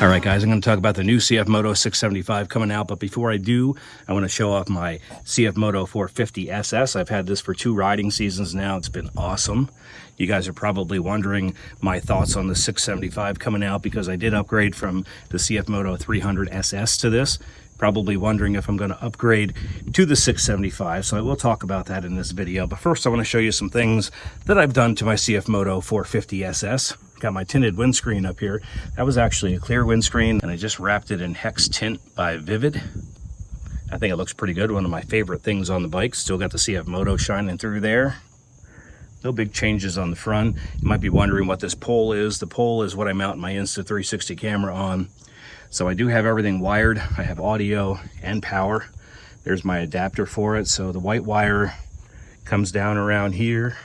All right, guys, I'm going to talk about the new CFMOTO 675 coming out, but before I do, I want to show off my CFMOTO 450SS. I've had this for 2 riding seasons now. It's been awesome. You guys are probably wondering my thoughts on the 675 coming out because I did upgrade from the CFMOTO 300SS to this. Probably wondering if I'm going to upgrade to the 675, so I will talk about that in this video. But first, I want to show you some things that I've done to my CFMOTO 450SS. Got my tinted windscreen up here. That was actually a clear windscreen, and I just wrapped it in Hex Tint by Vivid. I think it looks pretty good. One of my favorite things on the bike. Still got the CFMOTO shining through there. No big changes on the front. You might be wondering what this pole is. The pole is what I mount my Insta360 camera on. So I do have everything wired. I have audio and power. There's my adapter for it. So the white wire comes down around here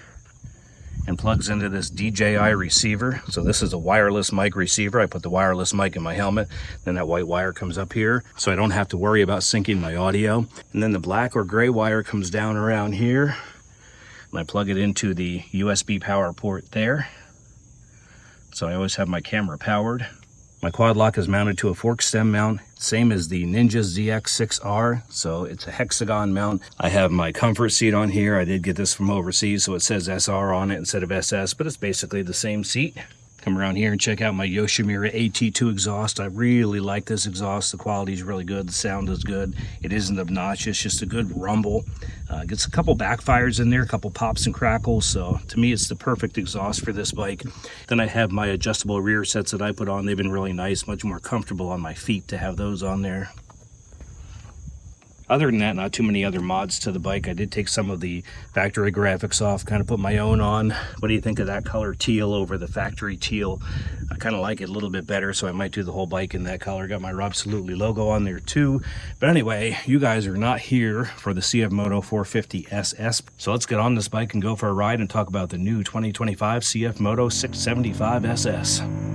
and plugs into this DJI receiver. So this is a wireless mic receiver. I put the wireless mic in my helmet, then that white wire comes up here, so I don't have to worry about syncing my audio. And then the black or gray wire comes down around here, and I plug it into the USB power port there. So I always have my camera powered. My quad lock is mounted to a fork stem mount, same as the Ninja ZX6R, so it's a hexagon mount. I have my comfort seat on here. I did get this from overseas, so it says SR on it instead of SS, but it's basically the same seat. Come around here and check out my Yoshimura AT2 exhaust. I really like this exhaust. The quality is really good. The sound is good. It isn't obnoxious, just a good rumble. Gets a couple backfires in there, a couple pops and crackles. So to me, it's the perfect exhaust for this bike. Then I have my adjustable rear sets that I put on. They've been really nice, much more comfortable on my feet to have those on there. Other than that, not too many other mods to the bike. I did take some of the factory graphics off, kind of put my own on. What do you think of that color teal over the factory teal? I kind of like it a little bit better, so I might do the whole bike in that color. Got my RobSolutely logo on there too. But anyway, you guys are not here for the CFMOTO 450SS. So let's get on this bike and go for a ride and talk about the new 2025 CFMOTO 675SS.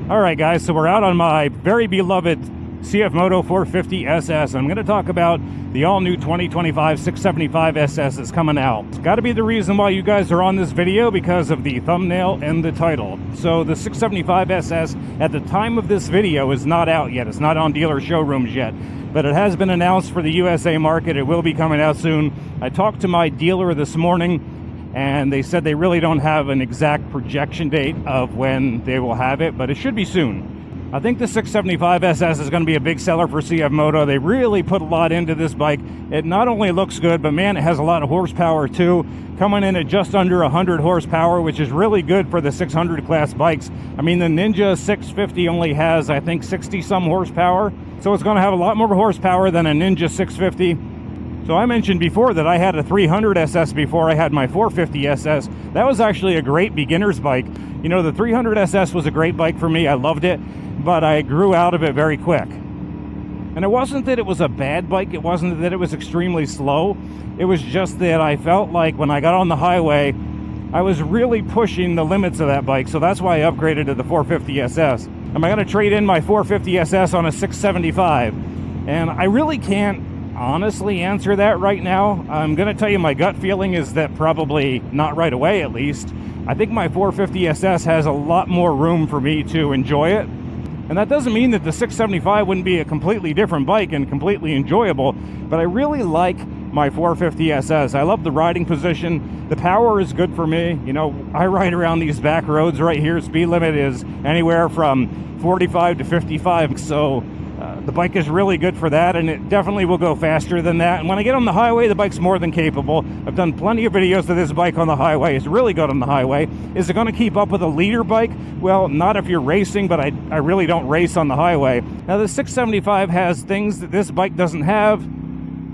All right, guys, so we're out on my very beloved CFMOTO 450SS. I'm going to talk about the all-new 2025 675SS that's coming out. It's got to be the reason why you guys are on this video because of the thumbnail and the title. So the 675SS at the time of this video is not out yet. It's not on dealer showrooms yet, but it has been announced for the USA market. It will be coming out soon. I talked to my dealer this morning, and they said they really don't have an exact projection date of when they will have it, but it should be soon. I think the 675SS is going to be a big seller for CFMOTO. They really put a lot into this bike. It not only looks good, but man, it has a lot of horsepower too. Coming in at just under 100 horsepower, which is really good for the 600 class bikes. I mean, the Ninja 650 only has, I think, 60 some horsepower. So it's going to have a lot more horsepower than a Ninja 650. So I mentioned before that I had a 300SS before I had my 450SS. That was actually a great beginner's bike. You know, the 300SS was a great bike for me. I loved it, but I grew out of it very quick. And it wasn't that it was a bad bike. It wasn't that it was extremely slow. It was just that I felt like when I got on the highway, I was really pushing the limits of that bike. So that's why I upgraded to the 450SS. Am I going to trade in my 450SS on a 675? And I really can't honestly answer that right now. I'm going to tell you my gut feeling is that probably not right away, at least. I think my 450SS has a lot more room for me to enjoy it. And that doesn't mean that the 675 wouldn't be a completely different bike and completely enjoyable, but I really like my 450SS. I love the riding position. The power is good for me. You know, I ride around these back roads right here. Speed limit is anywhere from 45 to 55. So the bike is really good for that, and it definitely will go faster than that. And when I get on the highway, the bike's more than capable. I've done plenty of videos of this bike on the highway. It's really good on the highway. Is it going to keep up with a leader bike? Well, not if you're racing, but I really don't race on the highway. Now, the 675 has things that this bike doesn't have.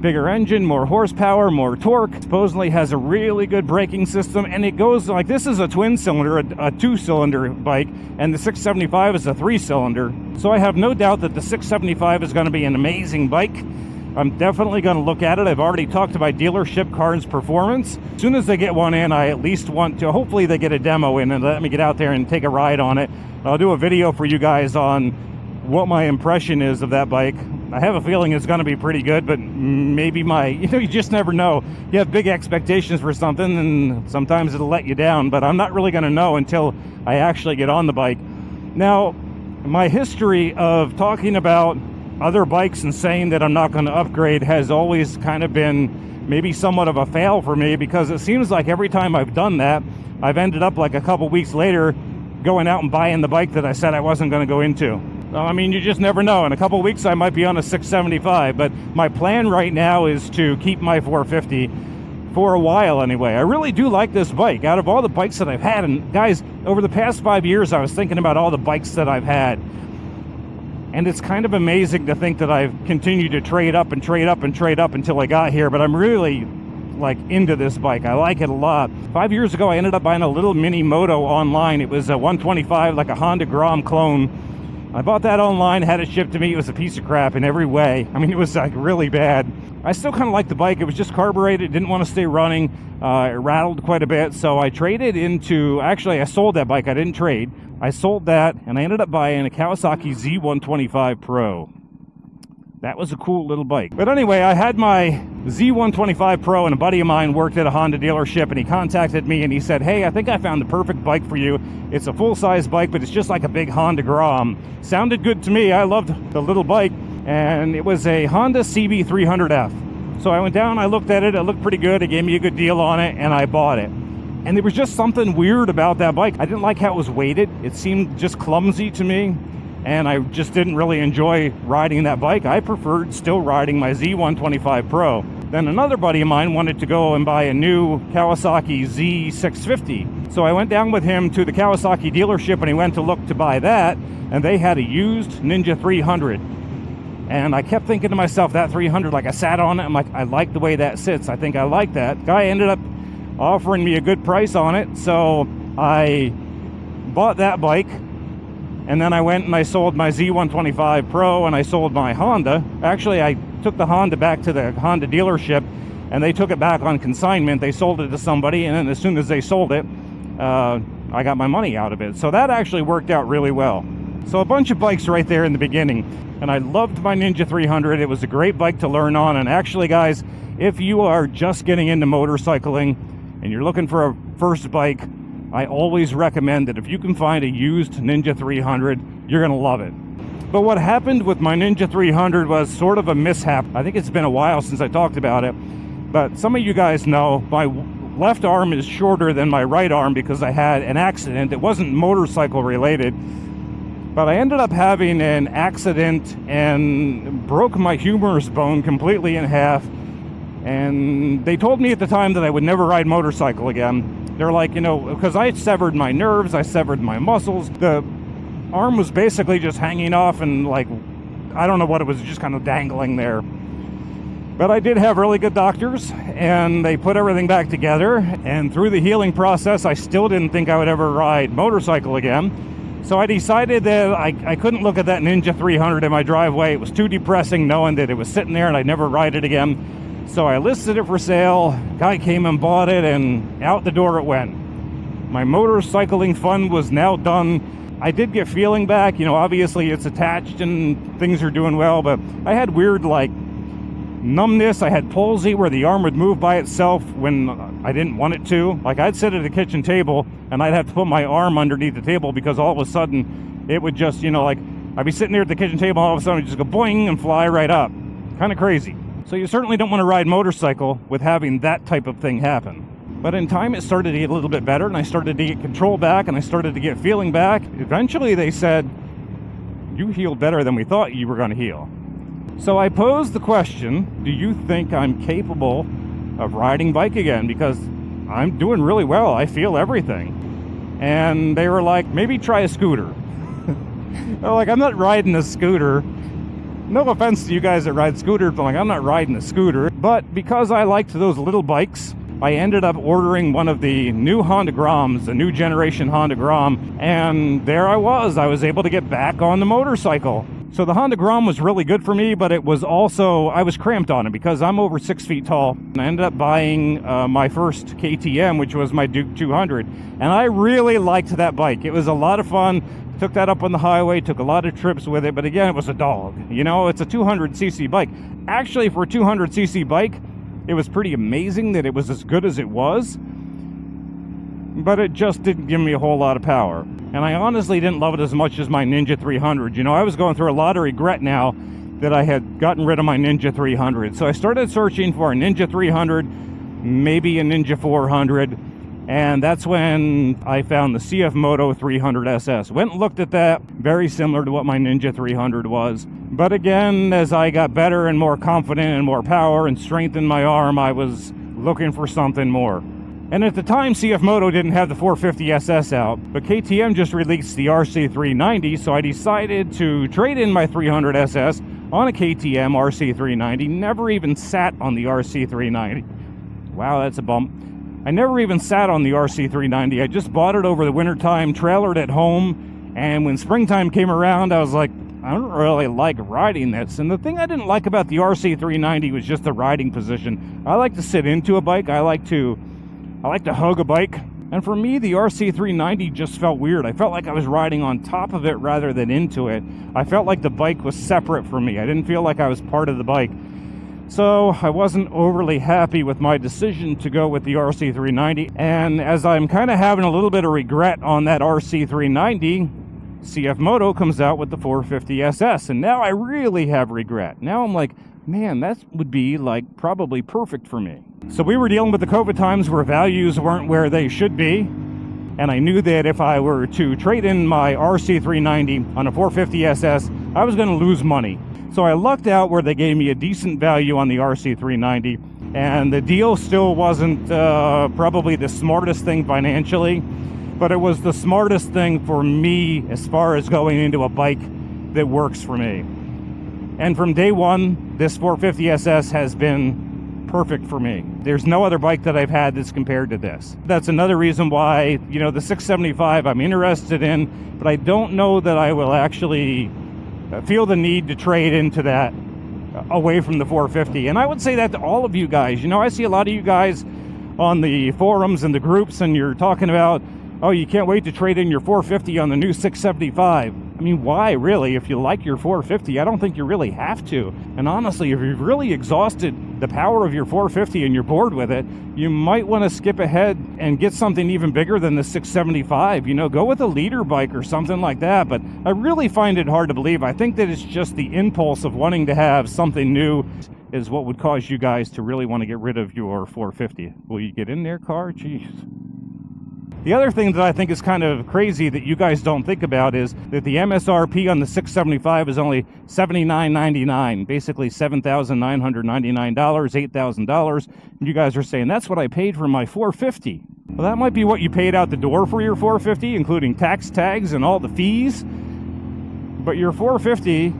Bigger engine, more horsepower, more torque. Supposedly has a really good braking system, and it goes like this is a twin cylinder, a 2-cylinder bike, and the 675 is a 3-cylinder. So I have no doubt that the 675 is going to be an amazing bike. I'm definitely going to look at it. I've already talked to my dealership, Carnes Performance. As soon as they get one in, I at least want to, hopefully they get a demo in and let me get out there and take a ride on it. I'll do a video for you guys on what my impression is of that bike. I have a feeling it's going to be pretty good, but maybe you just never know. You have big expectations for something, and sometimes it'll let you down, but I'm not really going to know until I actually get on the bike. Now, my history of talking about other bikes and saying that I'm not going to upgrade has always kind of been maybe somewhat of a fail for me, because it seems like every time I've done that, I've ended up like a couple weeks later going out and buying the bike that I said I wasn't going to go into. I mean, you just never know. In a couple weeks, I might be on a 675, but my plan right now is to keep my 450 for a while anyway. I really do like this bike. Out of all the bikes that I've had, and guys, over the past 5 years, I was thinking about all the bikes that I've had, and it's kind of amazing to think that I've continued to trade up and trade up and trade up until I got here, but I'm really like into this bike. I like it a lot. 5 years ago, I ended up buying a little mini moto online. It was a 125, like a Honda Grom clone. I bought that online, had it shipped to me. It was a piece of crap in every way. I mean, it was like really bad. I still kind of liked the bike. It was just carbureted, didn't want to stay running. It rattled quite a bit, so I traded into, actually I sold that bike. I didn't trade. I sold that, and I ended up buying a Kawasaki Z125 Pro. That was a cool little bike. But anyway, I had my Z125 Pro, and a buddy of mine worked at a Honda dealership, and he contacted me and he said, hey, I think I found the perfect bike for you. It's a full-size bike, but it's just like a big Honda Grom. Sounded good to me. I loved the little bike, and it was a Honda CB300F. So I went down, I looked at it, it looked pretty good. It gave me a good deal on it, and I bought it. And there was just something weird about that bike. I didn't like how it was weighted. It seemed just clumsy to me, and I just didn't really enjoy riding that bike. I preferred still riding my Z125 Pro. Then another buddy of mine wanted to go and buy a new Kawasaki Z650. So I went down with him to the Kawasaki dealership, and he went to look to buy that, and they had a used Ninja 300. And I kept thinking to myself, that 300, like I sat on it, I'm like, I like the way that sits. I think I like that. Guy ended up offering me a good price on it, so I bought that bike. And then I went and I sold my Z125 Pro, and I sold my Honda. Actually, I took the Honda back to the Honda dealership, and they took it back on consignment. They sold it to somebody, and then as soon as they sold it, I got my money out of it. So that actually worked out really well. So a bunch of bikes right there in the beginning. And I loved my Ninja 300. It was a great bike to learn on. And actually, guys, if you are just getting into motorcycling and you're looking for a first bike, I always recommend that if you can find a used Ninja 300, you're going to love it. But what happened with my Ninja 300 was sort of a mishap. I think it's been a while since I talked about it, but some of you guys know my left arm is shorter than my right arm because I had an accident. It wasn't motorcycle related, but I ended up having an accident and broke my humerus bone completely in half. And they told me at the time that I would never ride motorcycle again. They're like, you know, because I severed my nerves, I severed my muscles. The arm was basically just hanging off, and like, I don't know what it was, just kind of dangling there. But I did have really good doctors, and they put everything back together. And through the healing process, I still didn't think I would ever ride motorcycle again. So I decided that I couldn't look at that Ninja 300 in my driveway. It was too depressing knowing that it was sitting there and I'd never ride it again. So I listed it for sale. Guy came and bought it, and out the door it went. My motorcycling fun was now done. I did get feeling back. You know, obviously it's attached and things are doing well, but I had weird like numbness. I had palsy where the arm would move by itself when I didn't want it to. Like, I'd sit at a kitchen table and I'd have to put my arm underneath the table because all of a sudden it would just, you know, like I'd be sitting there at the kitchen table and all of a sudden it would just go boing and fly right up. Kind of crazy. So you certainly don't want to ride motorcycle with having that type of thing happen. But in time, it started to get a little bit better, and I started to get control back, and I started to get feeling back. Eventually, they said, you healed better than we thought you were going to heal. So I posed the question, do you think I'm capable of riding bike again? Because I'm doing really well. I feel everything. And they were like, maybe try a scooter. They're like, I'm not riding a scooter. No offense to you guys that ride scooters, but like, I'm not riding a scooter. But because I liked those little bikes, I ended up ordering one of the new Honda Groms, the new generation Honda Grom, and there I was able to get back on the motorcycle. So the Honda Grom was really good for me, but it was also, I was cramped on it because I'm over 6 feet tall. And I ended up buying my first KTM, which was my Duke 200. And I really liked that bike. It was a lot of fun Took that up on the highway, took a lot of trips with it, but again, it was a dog. You know, it's a 200cc bike. Actually, for a 200cc bike, it was pretty amazing that it was as good as it was, but it just didn't give me a whole lot of power. And I honestly didn't love it as much as my Ninja 300. You know, I was going through a lot of regret now that I had gotten rid of my Ninja 300. So I started searching for a Ninja 300, maybe a Ninja 400, and that's when I found the CFMOTO 300SS. Went and looked at that, very similar to what my Ninja 300 was. But again, as I got better and more confident and more power and strength in my arm, I was looking for something more. And at the time, CFMOTO didn't have the 450SS out, but KTM just released the RC390, so I decided to trade in my 300SS on a KTM RC390. Never even sat on the RC390. Wow, that's a bump. I never even sat on the RC390. I just bought it over the wintertime, trailered at home, and when springtime came around, I was like, I don't really like riding this. And the thing I didn't like about the RC390 was just the riding position. I like to sit into a bike. I like to hug a bike. And for me, the RC390 just felt weird. I felt like I was riding on top of it rather than into it. I felt like the bike was separate from me. I didn't feel like I was part of the bike. So I wasn't overly happy with my decision to go with the RC390. And as I'm kind of having a little bit of regret on that RC390, CFMOTO comes out with the 450SS. And now I really have regret. Now I'm like, man, that would be like probably perfect for me. So we were dealing with the COVID times where values weren't where they should be. And I knew that if I were to trade in my RC390 on a 450SS, I was going to lose money. So I lucked out where they gave me a decent value on the RC390. And the deal still wasn't probably the smartest thing financially, but it was the smartest thing for me as far as going into a bike that works for me. And from day one, this 450SS has been perfect for me. There's no other bike that I've had that's compared to this. That's another reason why, you know, the 675 I'm interested in, but I don't know that I will actually feel the need to trade into that away from the 450. And I would say that to all of you guys. You know, I see a lot of you guys on the forums and the groups, and you're talking about, oh, you can't wait to trade in your 450 on the new 675. I mean, why really? If you like your 450, I don't think you really have to. And honestly, if you've really exhausted the power of your 450 and you're bored with it, you might want to skip ahead and get something even bigger than the 675. You know, go with a leader bike or something like that. But I really find it hard to believe. I think that it's just the impulse of wanting to have something new is what would cause you guys to really want to get rid of your 450. Will you get in there, car? Jeez. The other thing that I think is kind of crazy that you guys don't think about is that the MSRP on the 675 is only $79.99, basically $7,999, $8,000. And you guys are saying, that's what I paid for my 450. Well, that might be what you paid out the door for your 450, including tax tags and all the fees. But your 450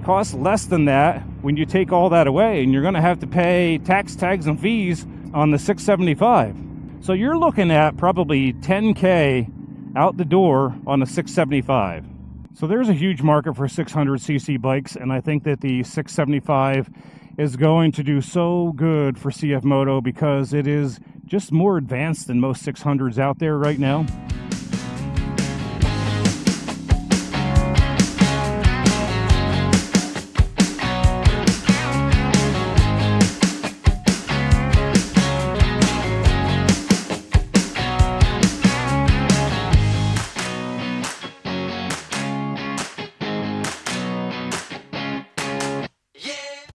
costs less than that when you take all that away, and you're going to have to pay tax tags and fees on the 675. So you're looking at probably $10K out the door on a 675. So there's a huge market for 600cc bikes, and I think that the 675 is going to do so good for CFMOTO because it is just more advanced than most 600s out there right now.